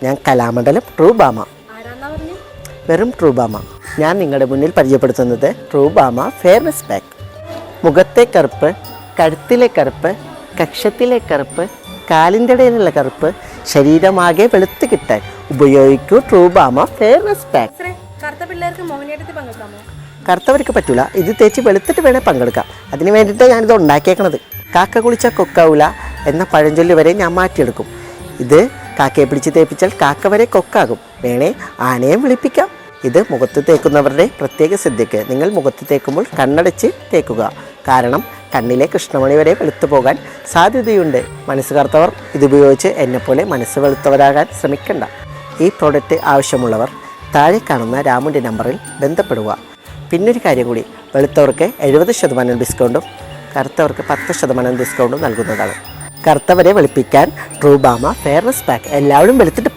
ഞാൻ കലാമണ്ഡലം ട്രൂബാമ. വെറും ട്രൂബാമ. ഞാൻ നിങ്ങളുടെ മുന്നിൽ പരിചയപ്പെടുത്തുന്നത് ട്രൂബാമ ഫെയർനെസ് പാക്ക്. മുഖത്തെ കറുപ്പ്, കഴുത്തിലെ കറുപ്പ്, കക്ഷത്തിലെ കറുപ്പ്, കാലിൻ്റെ ഇടയിലുള്ള കറുപ്പ്, ശരീരമാകെ വെളുത്ത് കിട്ടാൻ ഉപയോഗിക്കൂ ട്രൂബാമ ഫെയർനെസ് പാക്ക്. കറുത്തവർക്ക് പറ്റൂല, ഇത് തേച്ച് വെളുത്തിട്ട് വേണേൽ പങ്കെടുക്കാം. അതിന് വേണ്ടിയിട്ടാണ് ഞാനിത് ഉണ്ടാക്കിയേക്കണത്. കാക്ക കുളിച്ച കൊക്കാവൂല എന്ന പഴഞ്ചൊല്ല് വരെ ഞാൻ മാറ്റിയെടുക്കും. ഇത് കാക്കയെ പിടിച്ച് തേപ്പിച്ചാൽ കാക്ക വരെ കൊക്കാകും. വേണേ ആനയെ വിളിപ്പിക്കാം. ഇത് മുഖത്ത് തേക്കുന്നവരുടെ പ്രത്യേക ശ്രദ്ധയ്ക്ക്. നിങ്ങൾ മുഖത്ത് തേക്കുമ്പോൾ കണ്ണടച്ച് തേക്കുക. കാരണം കണ്ണിലെ കൃഷ്ണമണി വരെ വെളുത്തു പോകാൻ സാധ്യതയുണ്ട്. മനസ്സ് കറുത്തവർ ഇതുപയോഗിച്ച് എന്നെപ്പോലെ മനസ്സ് വെളുത്തവരാകാൻ ശ്രമിക്കണ്ട. ഈ പ്രോഡക്റ്റ് ആവശ്യമുള്ളവർ താഴെ കാണുന്ന രാമുൻ്റെ നമ്പറിൽ ബന്ധപ്പെടുക. പിന്നൊരു കാര്യം കൂടി, വെളുത്തവർക്ക് 70% ഡിസ്കൗണ്ടും കറുത്തവർക്ക് 10% ഡിസ്കൗണ്ടും നൽകുന്നതാണ്. കറുത്തവരെ വെളുപ്പിക്കാൻ ട്രൂബാമ ഫെയർനെസ് പാക്ക്. എല്ലാവരും വെളുത്തിട്ട്